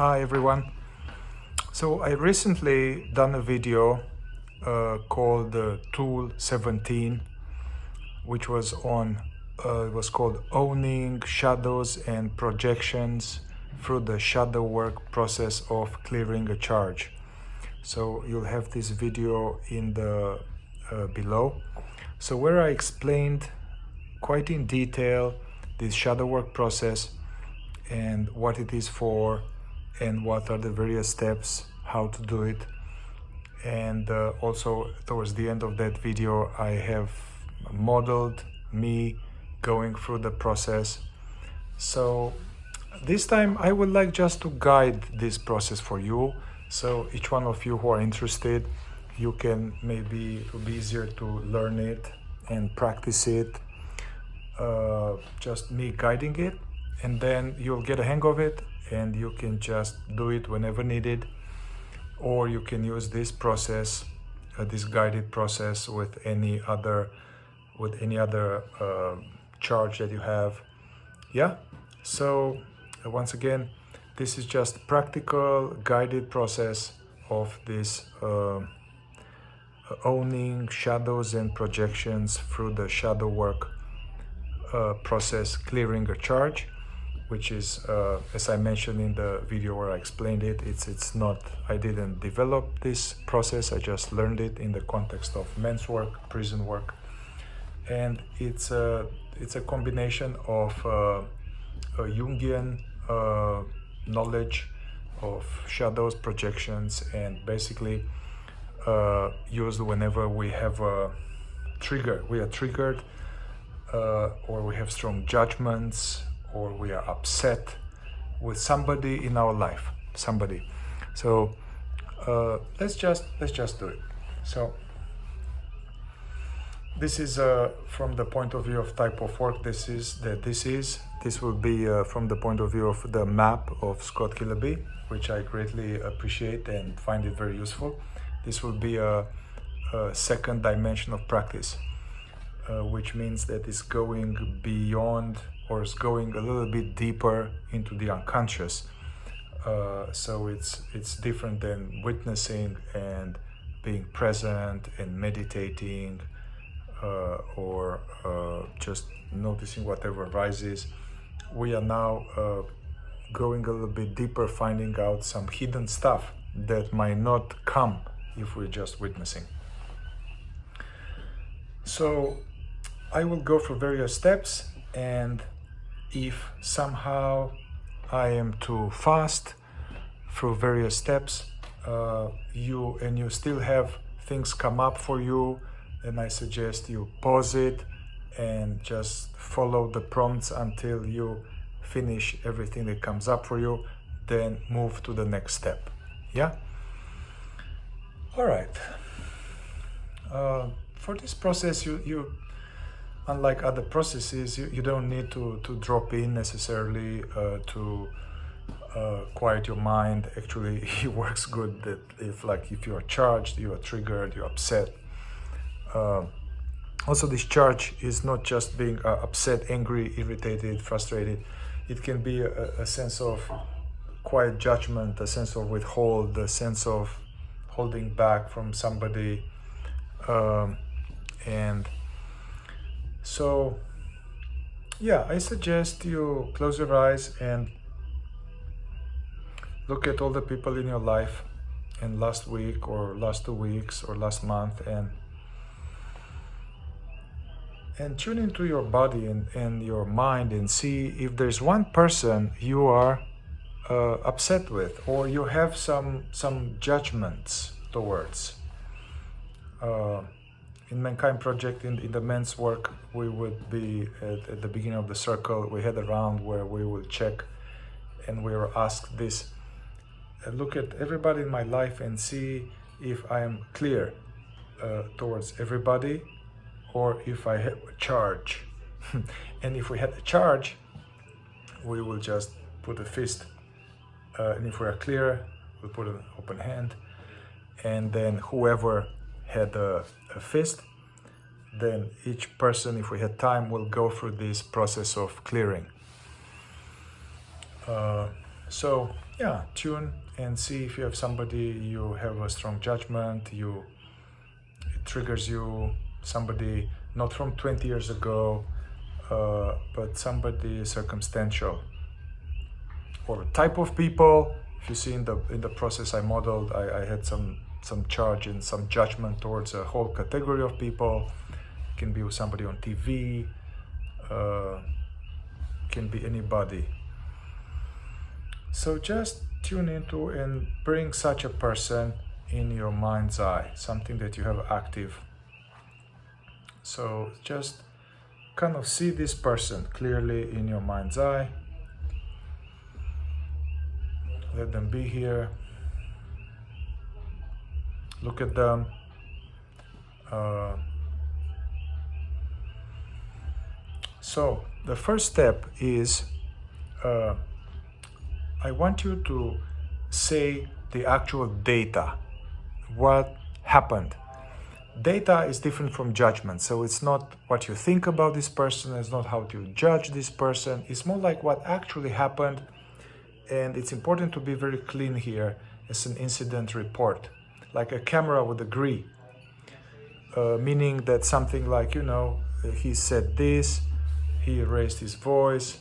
Hi everyone. So I recently done a video called Tool 17, which was on it was called Owning Shadows and Projections through the Shadow Work Process of Clearing a Charge. So you'll have this video in the below. So where I explained quite in detail this shadow work process and what it is for and what are the various steps, how to do it. And also towards the end of that video I have modeled me going through the process. So this time I would like just to guide this process for you, so each one of you who are interested, you can, maybe it will be easier to learn it and practice it, just me guiding it, and then you'll get a hang of it and you can just do it whenever needed, or you can use this process, this guided process with any other charge that you have. Yeah, so once again, this is just practical guided process of this owning shadows and projections through the shadow work process, clearing a charge, which is, as I mentioned in the video where I explained it, it's not, I didn't develop this process, I just learned it in the context of men's work, prison work, and it's a combination of Jungian knowledge of shadows, projections, and basically used whenever we have a trigger, we are triggered, or we have strong judgments, or we are upset with somebody in our life, somebody. So let's just do it. So this is from the point of view of type of work. This will be from the point of view of the map of Scott Killaby, which I greatly appreciate and find it very useful. This will be a second dimension of practice, which means that it's going beyond, or it's going a little bit deeper into the unconscious. So it's different than witnessing and being present and meditating, or just noticing whatever arises. We are now going a little bit deeper, finding out some hidden stuff that might not come if we're just witnessing. So I will go through various steps, and if somehow I am too fast through various steps, you still have things come up for you, then I suggest you pause it and just follow the prompts until you finish everything that comes up for you, then move to the next step. Yeah? All right. For this process, you unlike other processes, you don't need to drop in necessarily to quiet your mind. Actually, it works good that if you are charged, you are triggered, you're upset. Also, this charge is not just being upset, angry, irritated, frustrated. It can be a sense of quiet judgment, a sense of withhold, a sense of holding back from somebody, and so yeah, I suggest you close your eyes and look at all the people in your life in last week or last 2 weeks or last month, and tune into your body and your mind and see if there's one person you are upset with, or you have some judgments towards. In Mankind Project, in the men's work, we would be at the beginning of the circle, we had a round where we will check, and we were asked this: look at everybody in my life and see if I am clear towards everybody, or if I have a charge. And if we had a charge, we will just put a fist, and if we are clear, we'll put an open hand, and then whoever had a fist, then each person, if we had time, will go through this process of clearing. So yeah, tune and see if you have somebody, you have a strong judgment, it triggers you, somebody not from 20 years ago, but somebody circumstantial, or type of people. If you see in the process I modeled, I had some charge and some judgment towards a whole category of people. It can be somebody on TV, can be anybody. So just tune into and bring such a person in your mind's eye, something that you have active. So just kind of see this person clearly in your mind's eye. Let them be here. Look at them. So the first step is I want you to say the actual data, what happened. Data is different from judgment, so it's not what you think about this person, it's not how to judge this person, it's more like what actually happened. And it's important to be very clean here as an incident report, like a camera would agree, meaning that something like, he said this, he raised his voice,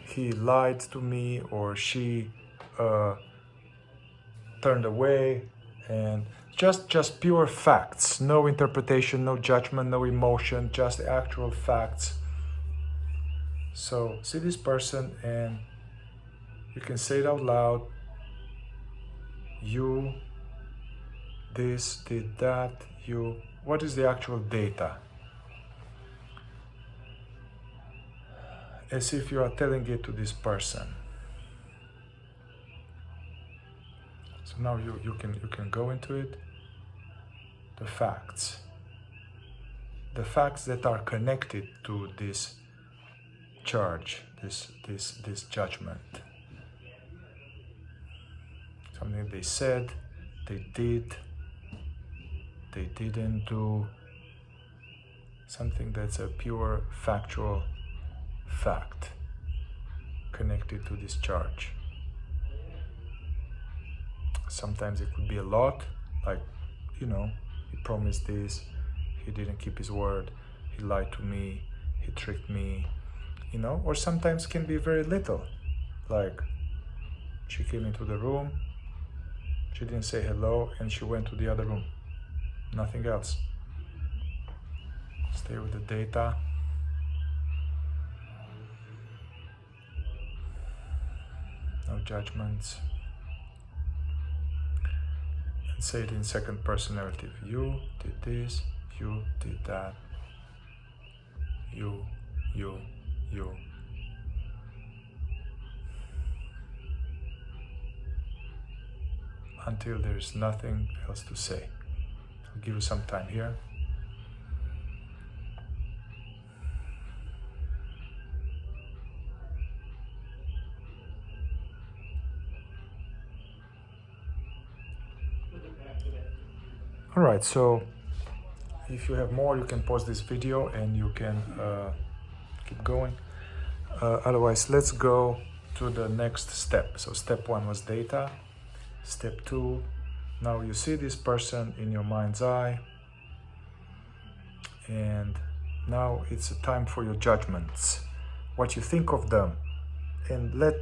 he lied to me, or she turned away, and just pure facts, no interpretation, no judgment, no emotion, just the actual facts. So see this person and you can say it out loud. You, this, did that, you. What is the actual data? As if you are telling it to this person. So now you can go into it. The facts that are connected to this charge, this judgment. Something they said, they did, they didn't do, something that's a pure factual fact connected to this charge. Sometimes it could be a lot, like, he promised this, he didn't keep his word, he lied to me, he tricked me, or sometimes can be very little, like she came into the room, she didn't say hello, and she went to the other room. Nothing else. Stay with the data. No judgments. And say it in second person narrative. You did this, you did that. You. Until there's nothing else to say. I'll give you some time here. All right, so if you have more, you can pause this video and you can keep going. Otherwise, let's go to the next step. So step 1 was data. Step 2, now you see this person in your mind's eye, and now it's a time for your judgments, what you think of them, and let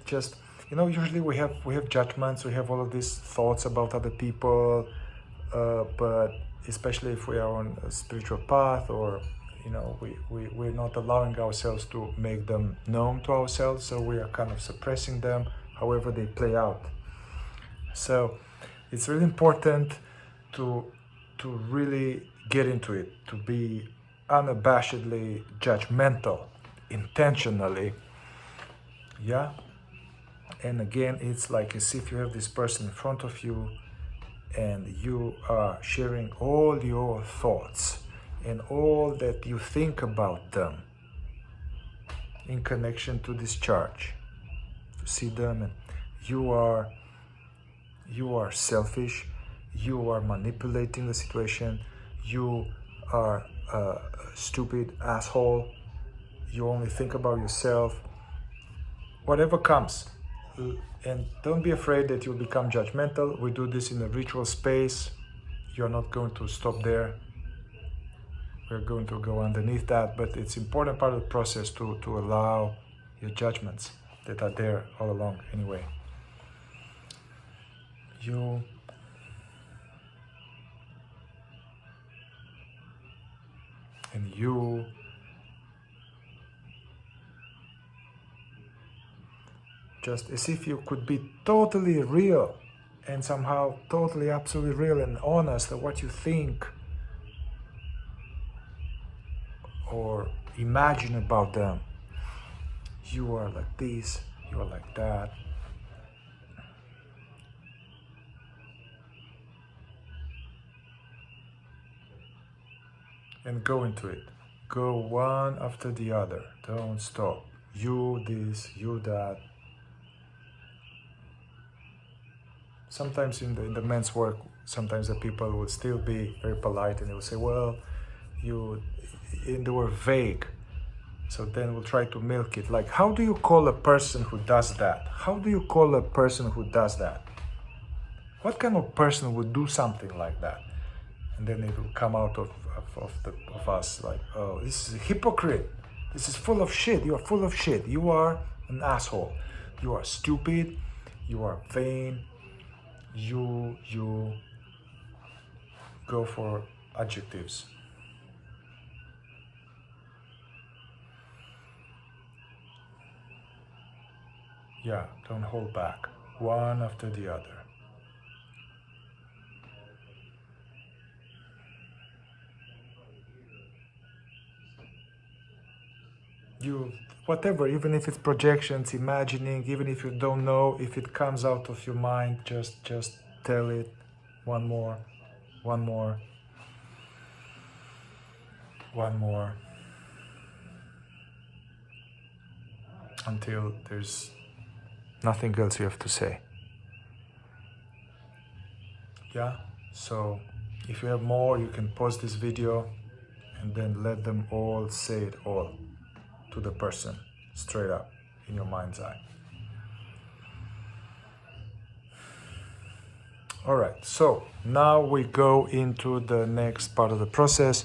just, usually we have judgments, we have all of these thoughts about other people, but especially if we are on a spiritual path, or we're not allowing ourselves to make them known to ourselves, so we are kind of suppressing them, however they play out. So it's really important to really get into it, to be unabashedly judgmental, intentionally. Yeah? And again, it's like as if you have this person in front of you and you are sharing all your thoughts and all that you think about them in connection to this charge. You see them, and you are selfish, you are manipulating the situation, you are a stupid asshole, you only think about yourself. Whatever comes, And don't be afraid that you'll become judgmental. We do this in a ritual space. You're not going to stop there. We're going to go underneath that, but it's important part of the process to allow your judgments that are there all along anyway. You and you just as if you could be totally real and somehow totally absolutely real and honest of what you think or imagine about them. You are like this, you are like that. And go into it. Go one after the other. Don't stop. You this, you that. Sometimes in the men's work, sometimes the people will still be very polite and they will say, well, and they were vague. So then we'll try to milk it. Like, how do you call a person who does that? How do you call a person who does that? What kind of person would do something like that? And then it will come out of us like, oh, this is a hypocrite. This is full of shit. You are full of shit. You are an asshole. You are stupid. You are vain. You go for adjectives. Yeah, don't hold back. One after the other. Whatever, even if it's projections, imagining, even if you don't know, if it comes out of your mind, just tell it. One more, until there's nothing else you have to say. Yeah, so if you have more, you can pause this video and then let them all say it all to the person, straight up, in your mind's eye. All right, so now we go into the next part of the process.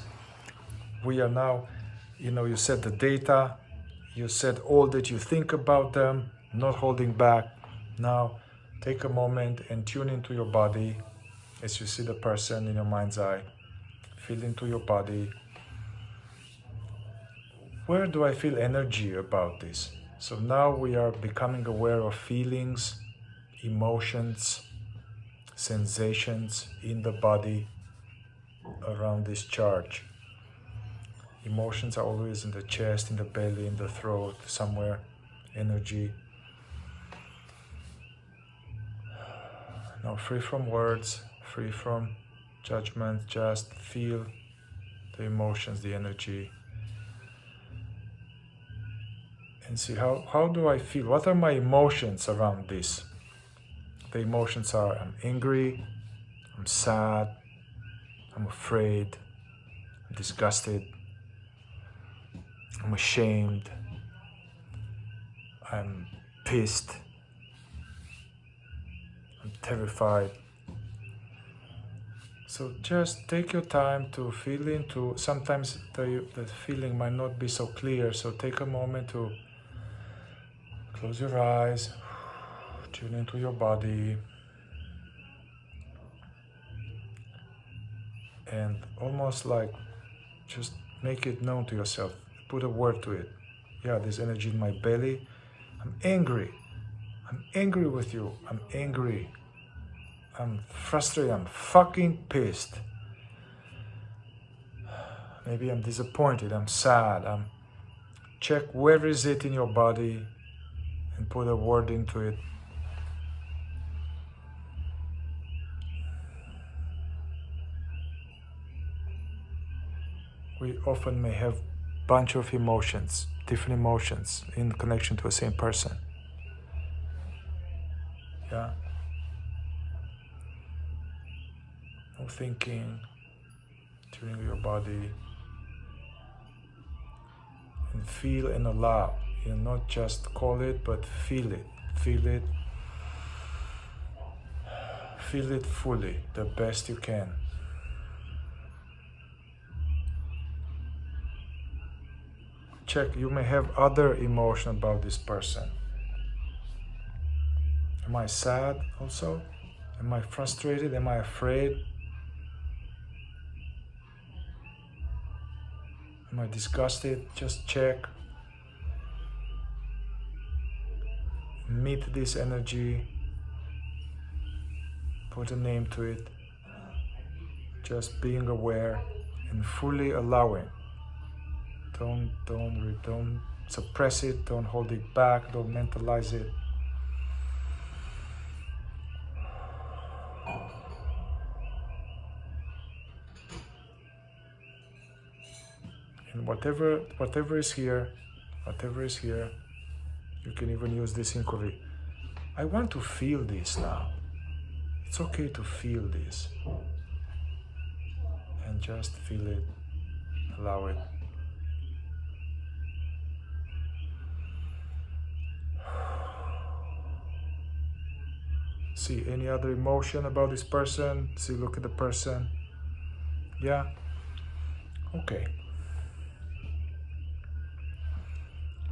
We are now, you set the data, you said all that you think about them, not holding back. Now take a moment and tune into your body as you see the person in your mind's eye. Feel into your body. Where do I feel energy about this? So now we are becoming aware of feelings, emotions, sensations in the body around this charge. Emotions are always in the chest, in the belly, in the throat, somewhere. Energy. Now free from words, free from judgment, just feel the emotions, the energy. And see how do I feel? What are my emotions around this? The emotions are, I'm angry, I'm sad, I'm afraid, I'm disgusted, I'm ashamed, I'm pissed, I'm terrified. So just take your time to feel into, sometimes the feeling might not be so clear, so take a moment to close your eyes, tune into your body, and almost like just make it known to yourself. Put a word to it. Yeah, there's energy in my belly. I'm angry. I'm angry with you. I'm angry. I'm frustrated. I'm fucking pissed. Maybe I'm disappointed. I'm sad. Check where is it in your body and put a word into it. We often may have a bunch of emotions, different emotions in connection to the same person. Yeah. No thinking, tuning your body, and feel and allow. Not just call it, but feel it. feel it. Feel it fully, the best you can. Check, you may have other emotion about this person. Am I sad also? Am I frustrated? Am I afraid? Am I disgusted? Just check. Meet this energy. Put a name to it. Just being aware and fully allowing. Don't suppress it. Don't hold it back. Don't mentalize it. And whatever is here, you can even use this inquiry. I want to feel this now. It's okay to feel this. And just feel it, allow it. See any other emotion about this person. See, look at the person. Yeah? Okay.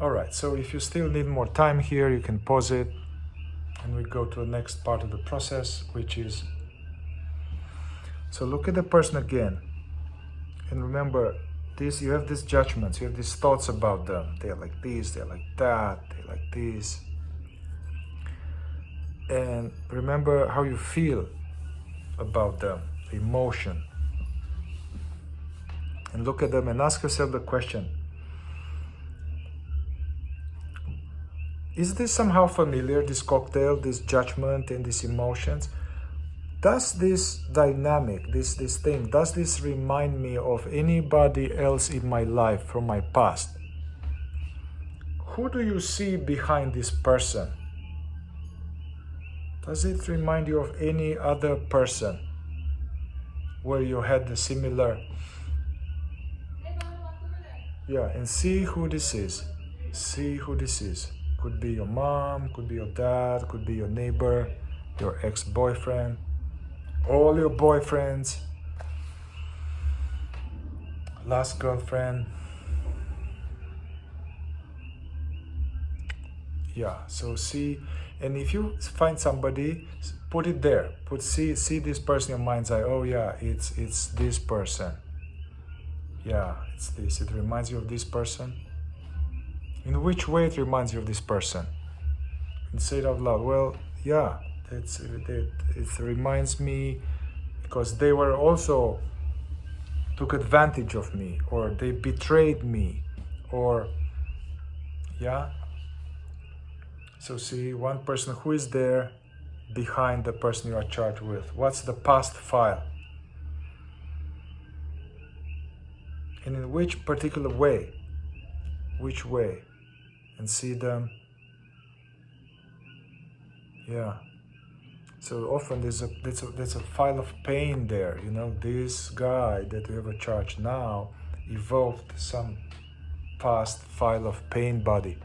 Alright, so if you still need more time here, you can pause it and we go to the next part of the process, which is, so look at the person again. And remember, this, you have these judgments, you have these thoughts about them. They're like this, they're like that, they're like this. And remember how you feel about them, the emotion. And look at them and ask yourself the question, is this somehow familiar, this cocktail, this judgment and these emotions? Does this dynamic, this thing, does this remind me of anybody else in my life from my past? Who do you see behind this person? Does it remind you of any other person where you had the similar? Yeah, and see who this is. See who this is. Could be your mom, could be your dad, could be your neighbor, your ex-boyfriend, all your boyfriends, last girlfriend. Yeah, so see, and if you find somebody, put it there. See this person in your mind's eye. Oh yeah, it's this person. Yeah, it's this. It reminds you of this person. In which way it reminds you of this person? And say it out loud. Well, yeah, it reminds me because they were also took advantage of me, or they betrayed me, or yeah. So see, one person who is there behind the person you are charged with. What's the past file? And in which particular way? Which way? And see them. Yeah. So often there's a file of pain there. You know, this guy that we have a charge now evoked some past file of pain body.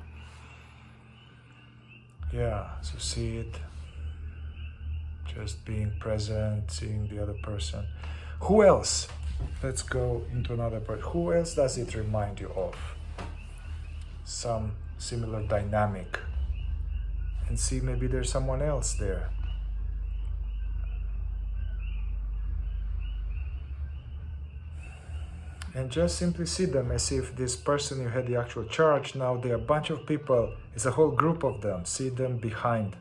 Yeah, so see it, just being present, seeing the other person. Who else? Let's go into another part. Who else does it remind you of? Some similar dynamic. And see, maybe there's someone else there. And just simply see them as if this person you had the actual charge, now there are a bunch of people, it's a whole group of them, see them behind.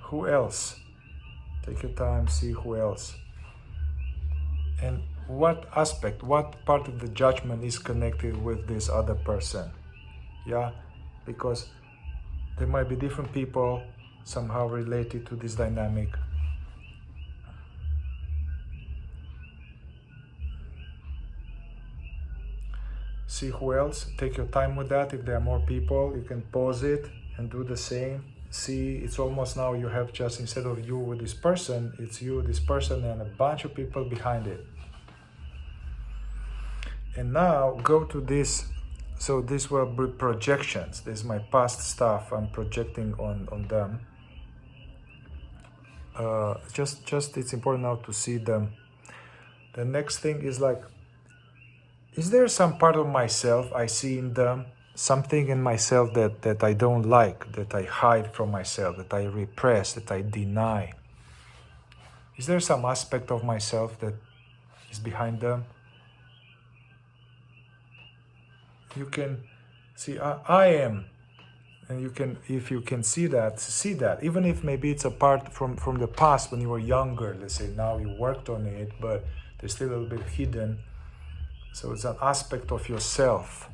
Who else? Take your time, see who else. And what aspect, what part of the judgment is connected with this other person? Yeah, because there might be different people somehow related to this dynamic. See who else, take your time with that. If there are more people, you can pause it and do the same. See, it's almost now you have just, instead of you with this person, it's you, this person, and a bunch of people behind it. And now go to this. So these will be projections. This is my past stuff I'm projecting on them. Just it's important now to see them. The next thing is like, is there some part of myself I see in them? Something in myself that I don't like, that I hide from myself, that I repress, that I deny? Is there some aspect of myself that is behind them? You can see, I am. And you can, if you can see that. Even if maybe it's a part from the past when you were younger, let's say now you worked on it, but there's still a little bit hidden. So it's an aspect of yourself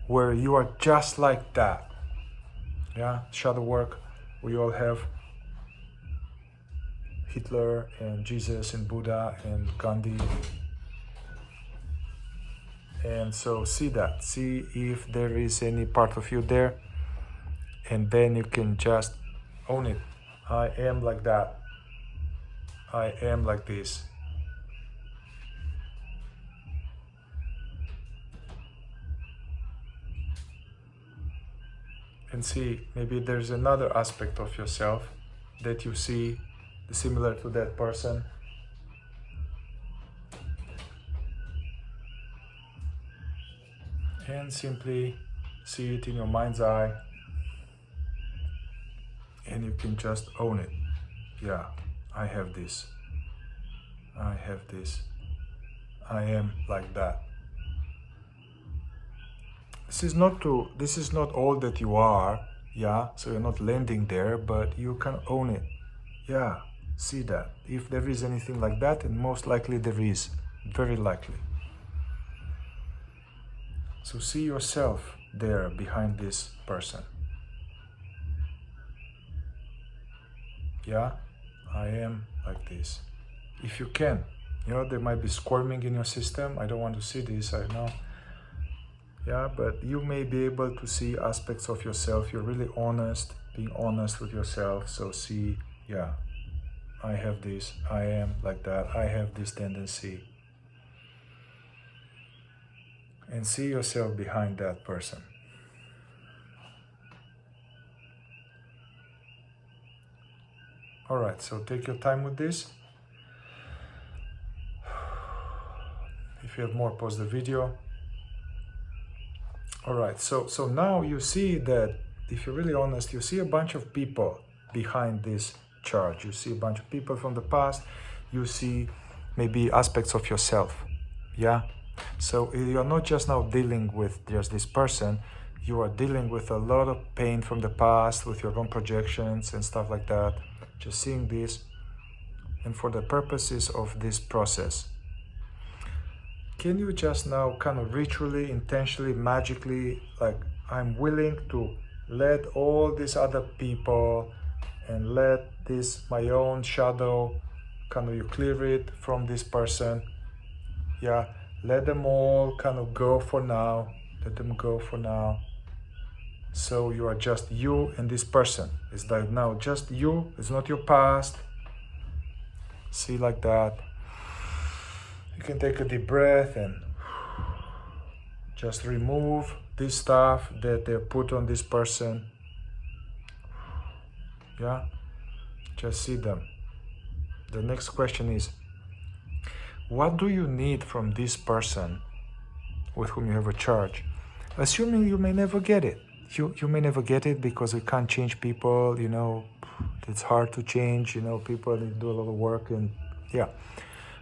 where you are just like that. Yeah, shadow work, we all have Hitler and Jesus and Buddha and Gandhi. And so see that, see if there is any part of you there, and then you can just own it. I am like that. I am like this. And see, maybe there's another aspect of yourself that you see similar to that person. And simply see it in your mind's eye, and you can just own it. Yeah, I have this. I have this. I am like that. This is not all that you are, yeah, so you're not landing there, but you can own it. Yeah, see that. If there is anything like that, and most likely there is, very likely. So see yourself there behind this person. Yeah, I am like this. If you can, there might be squirming in your system. I don't want to see this, I know. Yeah, but you may be able to see aspects of yourself. You're really honest, being honest with yourself. So see, yeah, I have this, I am like that, I have this tendency. And see yourself behind that person. All right, so take your time with this. If you have more, pause the video. All right, so now you see that, if you're really honest, you see a bunch of people behind this charge. You see a bunch of people from the past. You see maybe aspects of yourself, yeah? So you're not just now dealing with just this person, you are dealing with a lot of pain from the past, with your own projections and stuff like that. Just seeing this, and for the purposes of this process, can you just now kind of ritually, intentionally, magically, like, I'm willing to let all these other people and let this, my own shadow, kind of you clear it from this person. Yeah, let them all kind of go for now. Let them go for now. So you are just you and this person. It's like now just you, it's not your past. See, like that. You can take a deep breath and just remove this stuff that they put on this person. Yeah, just see them. The next question is, what do you need from this person with whom you have a charge? Assuming you may never get it. You may never get it because we can't change people, it's hard to change, people do a lot of work, and yeah.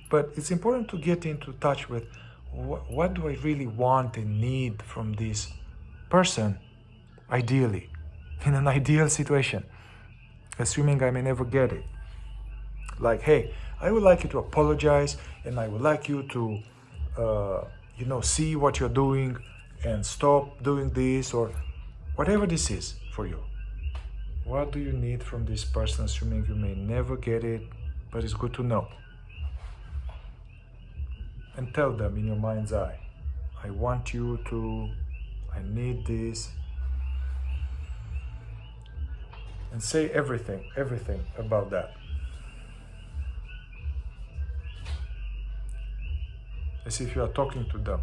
But it's important to get into touch with what do I really want and need from this person, ideally, in an ideal situation, assuming I may never get it. Like, hey, I would like you to apologize, and I would like you to, see what you're doing and stop doing this, or whatever this is for you. What do you need from this person, assuming you may never get it, but it's good to know? And tell them in your mind's eye, I want you to, I need this. And say everything about that. As if you are talking to them.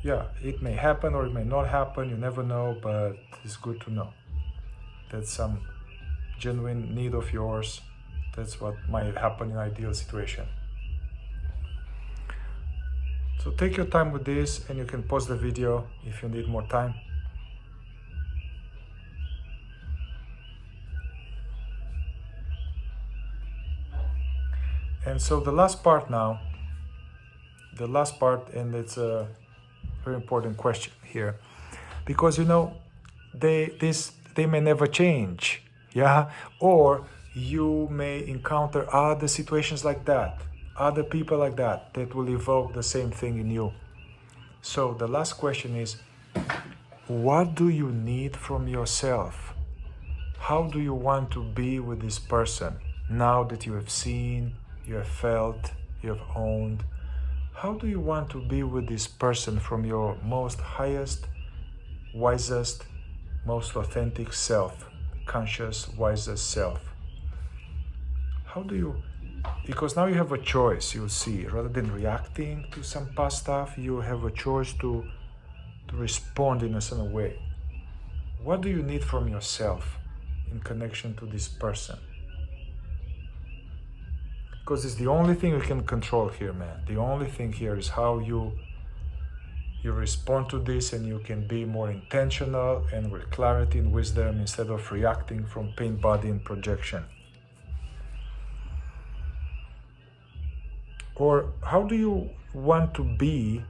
yeah, it may happen or it may not happen, you never know, but it's good to know. That's some genuine need of yours. That's what might happen in an ideal situation. So take your time with this, and you can pause the video if you need more time. And so the last part now, and it's a very important question here, because you know, they may never change, yeah, or you may encounter other situations like that, other people like that will evoke the same thing in you. So the last question is, what do you need from yourself? How do you want to be with this person now that you have seen, you have felt, you have owned? How do you want to be with this person from your most highest, wisest, most authentic self, conscious, wisest self? How do you, because now you have a choice, you'll see, rather than reacting to some past stuff, you have a choice to respond in a certain way. What do you need from yourself in connection to this person? Because it's the only thing you can control here, man. The only thing here is how you respond to this, and you can be more intentional and with clarity and wisdom instead of reacting from pain, body, and projection. Or how do you want to be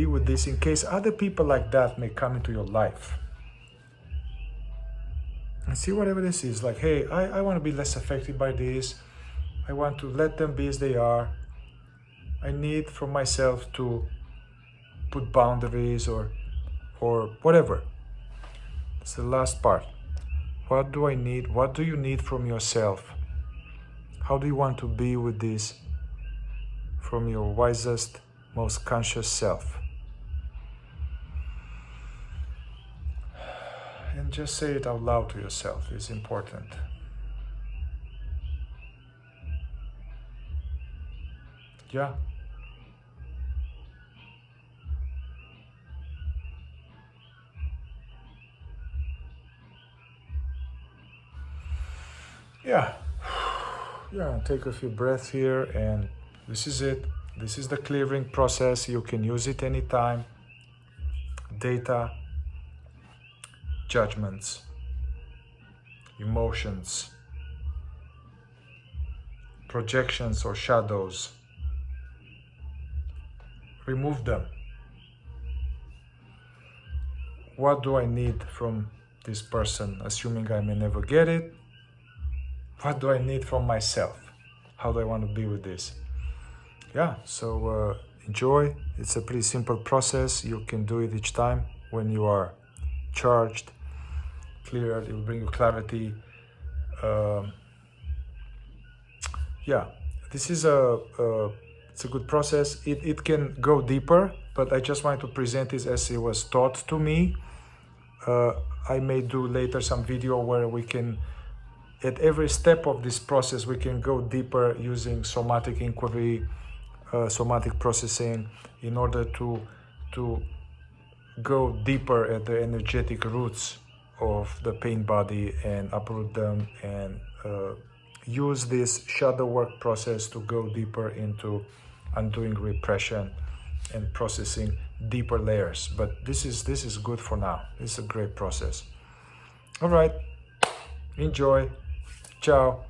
with this in case other people like that may come into your life? And see whatever this is, like, hey, I want to be less affected by this. I want to let them be as they are. I need from myself to put boundaries or whatever. It's the last part. What do I need? What do you need from yourself? How do you want to be with this from your wisest, most conscious self? And just say it out loud to yourself. It's important. Yeah. Yeah, take a few breaths here, and this is it. This is the clearing process. You can use it anytime. Data, judgments, emotions, projections or shadows. Remove them. What do I need from this person, assuming I may never get it? What do I need from myself? How do I want to be with this? Yeah, so enjoy. It's a pretty simple process. You can do it each time when you are charged, clear. It will bring you clarity. Yeah, this is it's a good process. It can go deeper, but I just wanted to present this as it was taught to me. I may do later some video where we can, at every step of this process, we can go deeper using somatic inquiry, somatic processing, in order to go deeper at the energetic roots of the pain body and uproot them, and use this shadow work process to go deeper into undoing repression and processing deeper layers. But this is good for now. This is a great process. All right, enjoy. Ciao.